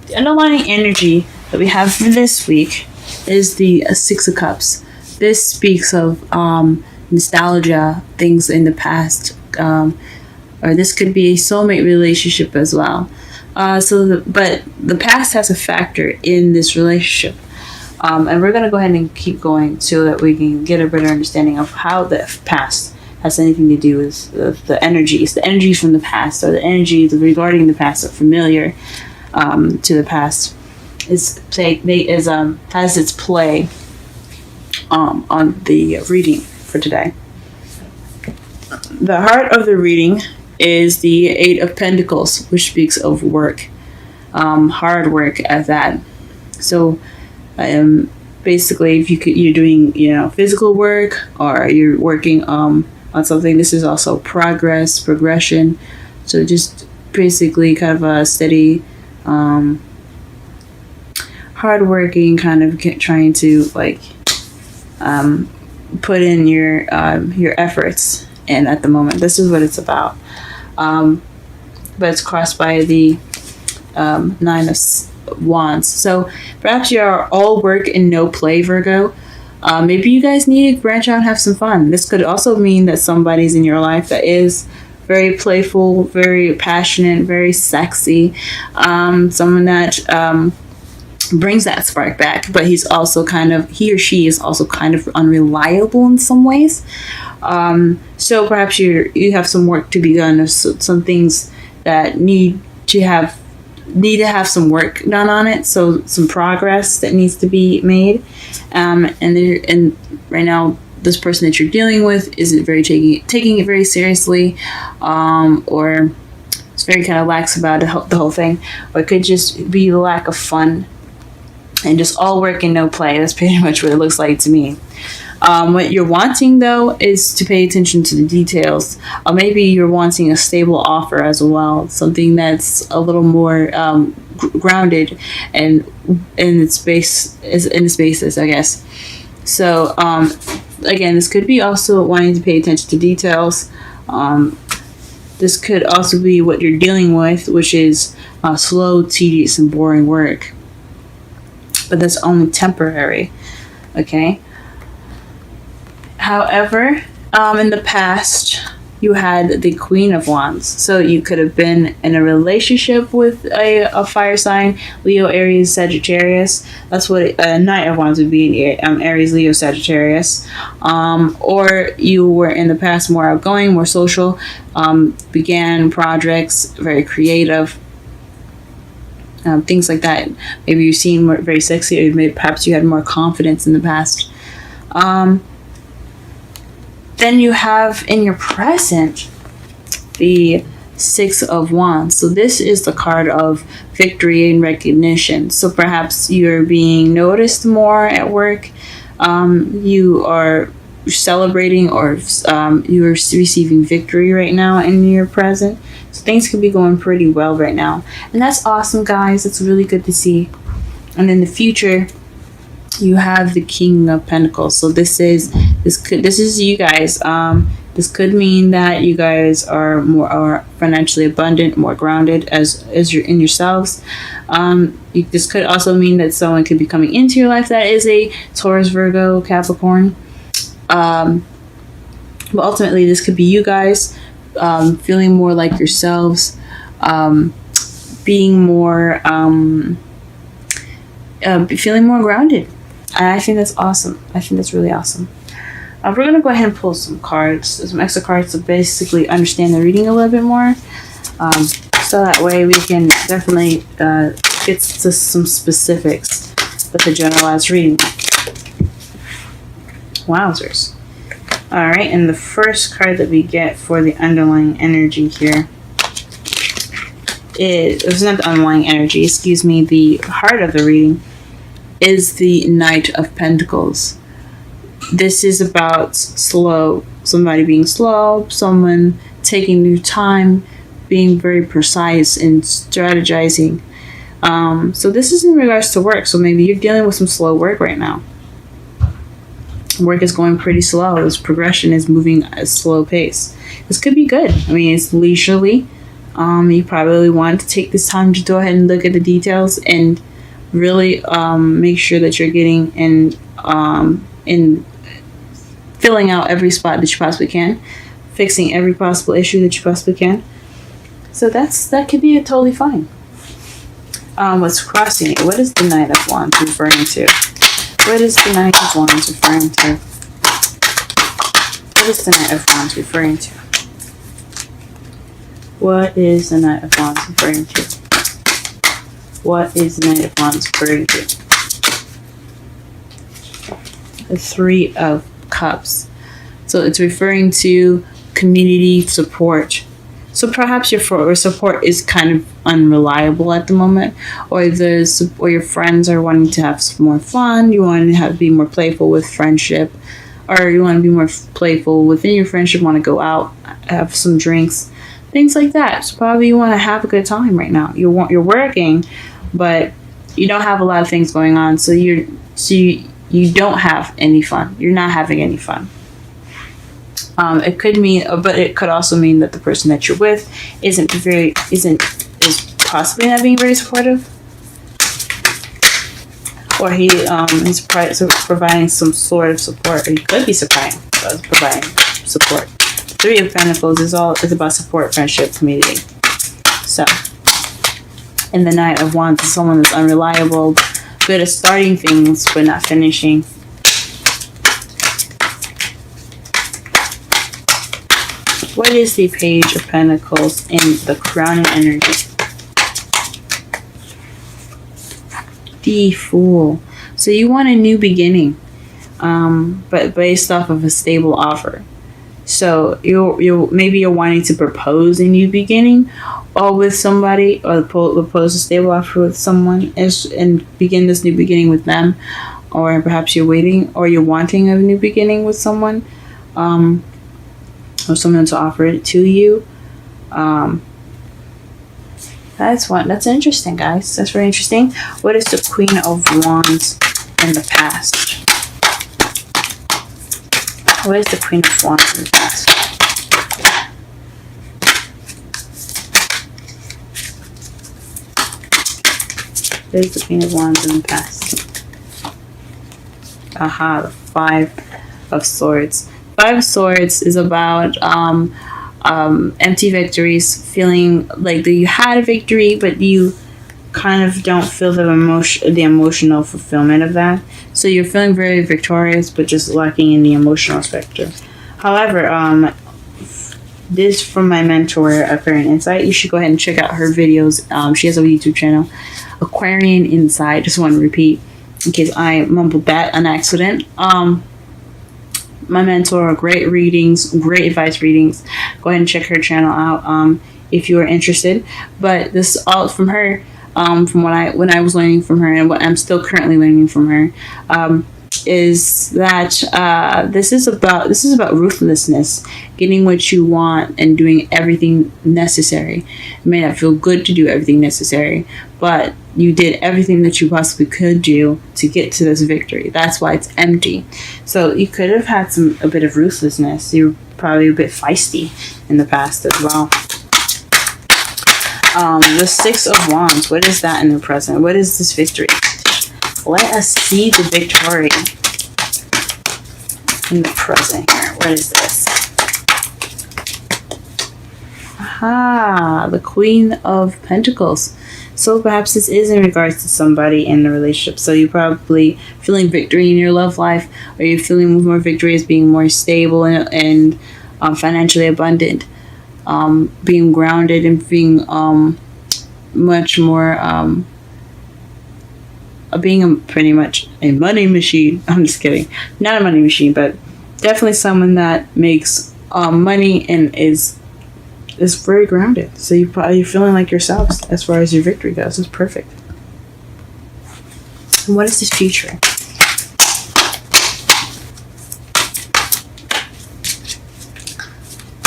the underlying energy that we have for this week is the Six of Cups. This speaks of nostalgia, things in the past, or this could be a soulmate relationship as well. But the past has a factor in this relationship. And we're going to go ahead and keep going so that we can get a better understanding of how the past has anything to do with the energies. The energies from the past, or the energies regarding the past, are familiar to the past. Has its play on the reading for today. The heart of the reading is the Eight of Pentacles, which speaks of work, hard work at that. So basically, if you're doing physical work, or you're working on something, this is also progression. So just basically kind of a steady, hardworking kind of trying to put in your efforts. And at the moment, this is what it's about. But it's crossed by the Nine of Wands. So perhaps you are all work and no play, Virgo. Maybe you guys need to branch out and have some fun. This could also mean that somebody's in your life that is very playful, very passionate, very sexy. Someone that brings that spark back, but he or she is also kind of unreliable in some ways. So perhaps you have some work to be done, or some things that need to have some work done on it. So some progress that needs to be made. And right now, this person that you're dealing with isn't taking it very seriously, or it's very kind of lax about the whole thing, or it could just be the lack of fun and just all work and no play. That's pretty much what it looks like to me. What you're wanting, though, is to pay attention to the details. Maybe you're wanting a stable offer as well, something that's a little more grounded and in its basis, I guess. So, again, this could be also wanting to pay attention to details. This could also be what you're dealing with, which is slow, tedious, and boring work. But that's only temporary, okay? However, in the past, you had the Queen of Wands. So you could have been in a relationship with a fire sign, Leo, Aries, Sagittarius. That's what a Knight of Wands would be, Aries, Leo, Sagittarius. Or you were in the past more outgoing, more social, began projects, very creative. Things like that. Maybe you seem very sexy, or perhaps you had more confidence in the past. Then you have in your present the Six of Wands. So this is the card of victory and recognition. So perhaps you're being noticed more at work. You are celebrating, or you are receiving victory right now in your present. So things could be going pretty well right now. And that's awesome, guys. It's really good to see. And in the future, you have the King of Pentacles. So this is you guys. This could mean that you guys are more financially abundant, more grounded as you're in yourselves. This could also mean that someone could be coming into your life that is a Taurus, Virgo, Capricorn. But ultimately, this could be you guys feeling more like yourselves, being more, feeling more grounded. And I think that's awesome. I think that's really awesome. We're going to go ahead and pull some extra cards to basically understand the reading a little bit more. So that way we can definitely get to some specifics with the generalized reading. Wowzers. Alright, and the first card that we get for the underlying energy here it's not the underlying energy, excuse me, the heart of the reading is the Knight of Pentacles. This is about somebody being slow, someone taking their time, being very precise and strategizing. So this is in regards to work. So maybe you're dealing with some slow work right now. Work is going pretty slow. This progression is moving at a slow pace. This could be good. I mean, it's leisurely. You probably want to take this time to go ahead and look at the details and really make sure that you're getting in filling out every spot that you possibly can, fixing every possible issue that you possibly can. So that could be totally fine. What's crossing it? What is the Knight of Wands referring to? What is the Knight of Wands referring to? What is the Knight of Wands referring to? What is the Knight of Wands referring to? What is the Knight of Wands referring to? The Three of Cups. So it's referring to community support. So perhaps your support is kind of unreliable at the moment, or your friends are wanting to have some more fun. You want to be more playful with friendship, or you want to be more playful within your friendship. Want to go out, have some drinks, things like that. So probably you want to have a good time right now. You're working, but you don't have a lot of things going on, so you don't have any fun. You're not having any fun. It could mean, but it could also mean that the person that you're with is possibly not being very supportive, or he is providing some sort of support, or he could be providing support. Three of Pentacles is about support, friendship, community. So, and the Knight of Wands is someone that's unreliable, good at starting things but not finishing. What is the Page of Pentacles in the crowning energy? The Fool. So you want a new beginning, but based off of a stable offer. So you're wanting to propose a new beginning, or with somebody, or propose a stable offer with someone, and begin this new beginning with them, or perhaps you're waiting, or you're wanting a new beginning with someone, or someone to offer it to you. That's interesting, guys. That's very interesting. What is the Queen of Wands in the past? What is the Queen of Wands in the past? What is the Queen of Wands in the past? Aha, the Five of Swords. Five of Swords is about empty victories, feeling like that you had a victory, but you kind of don't feel the emotional fulfillment of that. So you're feeling very victorious, but just lacking in the emotional spectrum. However, this from my mentor, Aquarian Insight. You should go ahead and check out her videos. She has a YouTube channel, Aquarian Insight. Just want to repeat in case I mumbled that on accident. My mentor, great readings, great advice readings. Go ahead and check her channel out if you are interested. But this all from her, from when I was learning from her, and what I'm still currently learning from her, is that this is about ruthlessness, getting what you want and doing everything necessary. It may not feel good to do everything necessary, but you did everything that you possibly could do to get to this victory. That's why it's empty. So you could have had a bit of ruthlessness. You were probably a bit feisty in the past as well. The Six of Wands. What is that in the present? What is this victory? Let us see the victory in the present here. What is this? Aha, the Queen of Pentacles. So perhaps this is in regards to somebody in the relationship. So you're probably feeling victory in your love life, or you're feeling more victory as being more stable and financially abundant, being grounded and being much more being pretty much a money machine. I'm just kidding. Not a money machine, but definitely someone that makes money and is very grounded. So you're feeling like yourselves as far as your victory goes. It's perfect. And what is this future?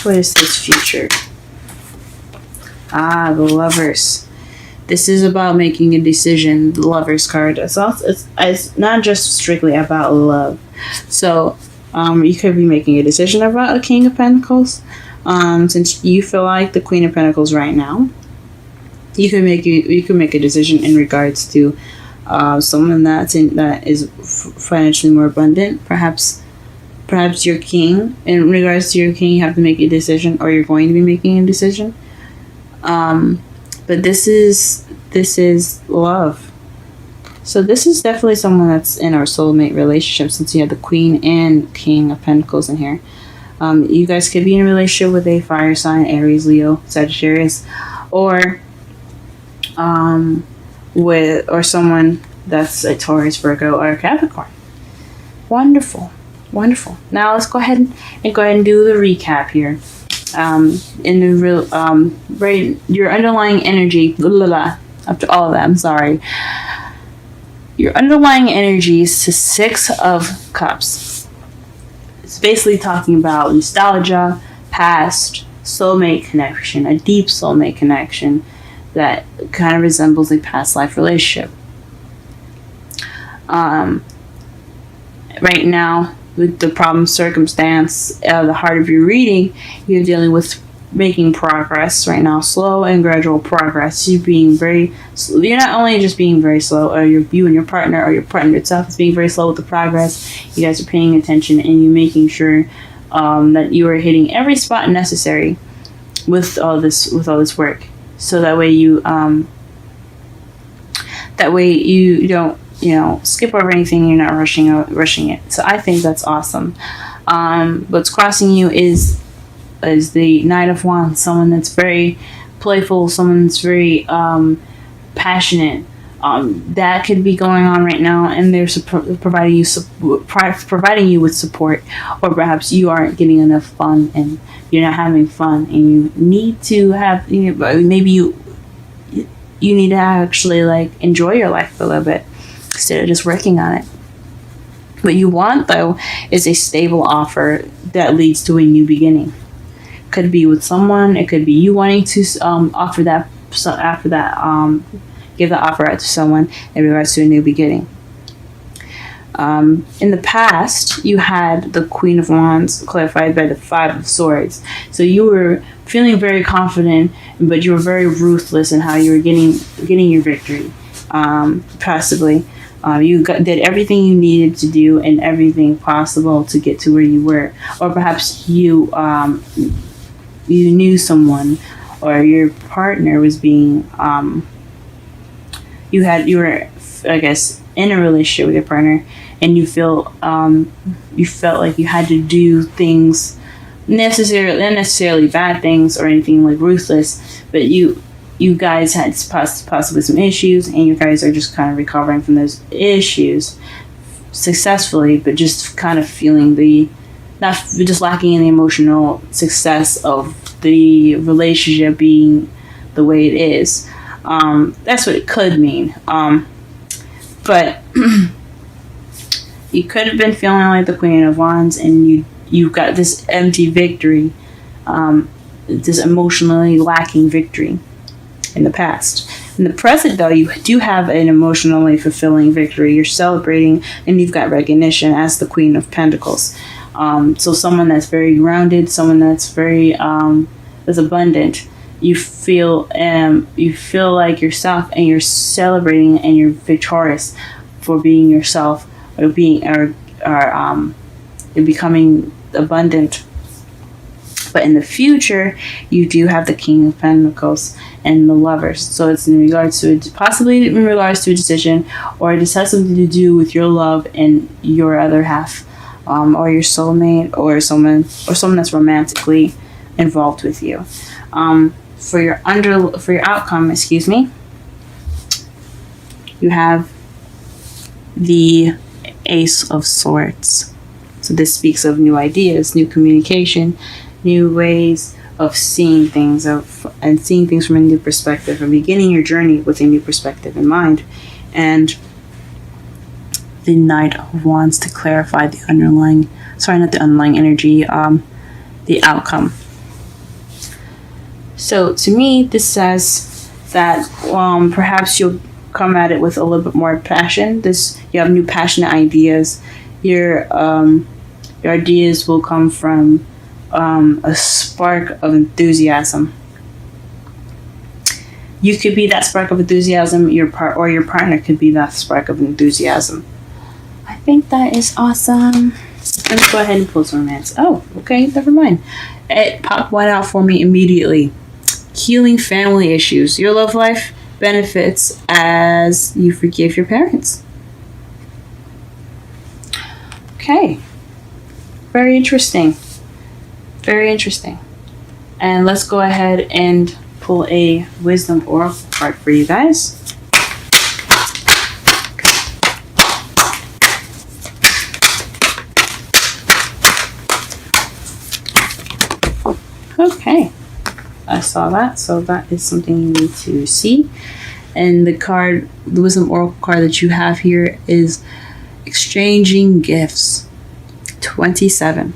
What is this future? Ah, the Lovers. This is about making a decision. The Lovers card. It's not just strictly about love. So you could be making a decision about a King of Pentacles. Since you feel like the Queen of Pentacles right now, you can make a decision in regards to someone that is financially more abundant. Perhaps your king. In regards to your king, you have to make a decision, or you're going to be making a decision. But this is love. So this is definitely someone that's in our soulmate relationship, since you have the Queen and King of Pentacles in here. You guys could be in a relationship with a fire sign, Aries, Leo, Sagittarius, or someone that's a Taurus, Virgo, or a Capricorn. Wonderful. Now let's go ahead and do the recap here. In the real your underlying energy. After all of that, I'm sorry. Your underlying energy is the Six of Cups. It's basically talking about nostalgia, past, soulmate connection, a deep soulmate connection that kind of resembles a past life relationship. Right now, with the problem circumstance, the heart of your reading, you're dealing with making progress right now, slow and gradual progress. You're not only just being very slow, or you and your partner, or your partner itself is being very slow with the progress. You guys are paying attention, and you're making sure that you are hitting every spot necessary with all this work. So that way you don't skip over anything. You're not rushing it. So I think that's awesome. What's crossing you is the Knight of Wands, someone that's very playful, someone that's very passionate. That could be going on right now, and they're providing you with support, or perhaps you aren't getting enough fun and you're not having fun, and you need to have, maybe you need to actually enjoy your life a little bit instead of just working on it. What you want, though, is a stable offer that leads to a new beginning. Could be with someone. It could be you wanting to offer that. So after that, give the offer out to someone in regards to a new beginning. In the past, you had the Queen of Wands clarified by the Five of Swords. So you were feeling very confident, but you were very ruthless in how you were getting your victory. Passively, you did everything you needed to do and everything possible to get to where you were, or perhaps you knew someone, or your partner was being you were I guess in a relationship with your partner, and you felt like you had to do things not necessarily bad things or anything like ruthless, but you guys had possibly some issues, and you guys are just kind of recovering from those issues successfully, but just kind of feeling just lacking in the emotional success of the relationship being the way it is. That's what it could mean. But you could have been feeling like the Queen of Wands, and you got this empty victory, this emotionally lacking victory in the past. In the present, though, you do have an emotionally fulfilling victory. You're celebrating, and you've got recognition as the Queen of Pentacles. So someone that's very grounded, someone that's very that's abundant. You feel like yourself, and you're celebrating, and you're victorious for being yourself, or you're becoming abundant. But in the future, you do have the King of Pentacles and the Lovers. So it's possibly in regards to a decision, or it has something to do with your love and your other half, or your soulmate, or someone that's romantically involved with you. For your outcome, you have the Ace of Swords. So this speaks of new ideas, new communication, new ways of seeing things, and seeing things from a new perspective, and beginning your journey with a new perspective in mind. And the Knight of Wands to clarify the energy, the outcome. So to me, this says that perhaps you'll come at it with a little bit more passion. You have new passionate ideas. Your ideas will come from a spark of enthusiasm. You could be that spark of enthusiasm. Your partner could be that spark of enthusiasm. I think that is awesome. Let's go ahead and pull some romance. Oh, okay, never mind. It popped one out for me immediately. Healing family issues. Your love life benefits as you forgive your parents. Okay. Very interesting. Very interesting. And let's go ahead and pull a wisdom oracle card for you guys. Okay, I saw that, so that is something you need to see. And the wisdom oracle card that you have here is exchanging gifts. 27.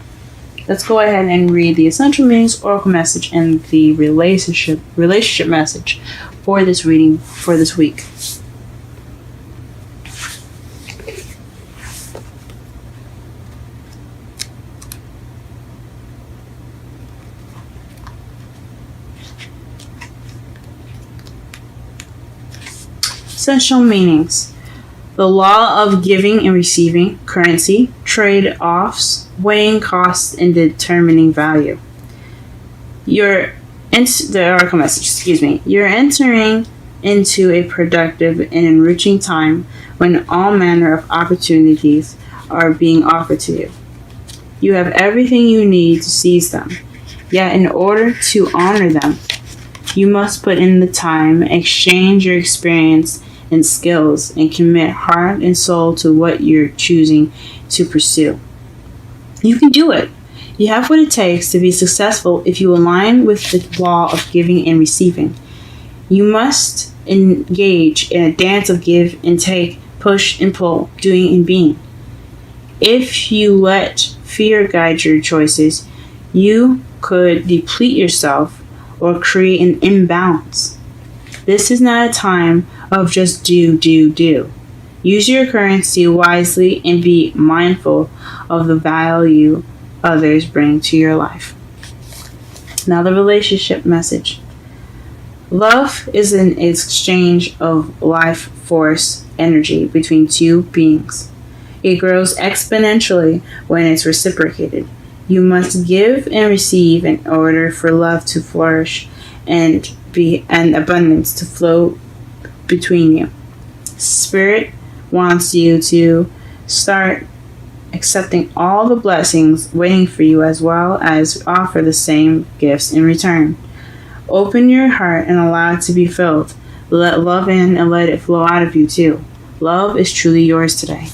Let's go ahead and read the essential meanings, oracle message, and the relationship message for this reading for this week. Essential meanings. The law of giving and receiving, currency, trade-offs, weighing costs, and determining value. The oracle message, You're entering into a productive and enriching time when all manner of opportunities are being offered to you. You have everything you need to seize them. Yet in order to honor them, you must put in the time, exchange your experience and skills, and commit heart and soul to what you're choosing to pursue. You can do it. You have what it takes to be successful if you align with the law of giving and receiving. You must engage in a dance of give and take, push and pull, doing and being. If you let fear guide your choices, you could deplete yourself or create an imbalance. This is not a time of just do. Use your currency wisely and be mindful of the value others bring to your life. Now the relationship message. Love is an exchange of life force energy between two beings. It grows exponentially when it's reciprocated. You must give and receive in order for love to flourish and abundance to flow between you. Spirit wants you to start accepting all the blessings waiting for you, as well as offer the same gifts in return. Open your heart and allow it to be filled. Let love in and let it flow out of you too. Love is truly yours today.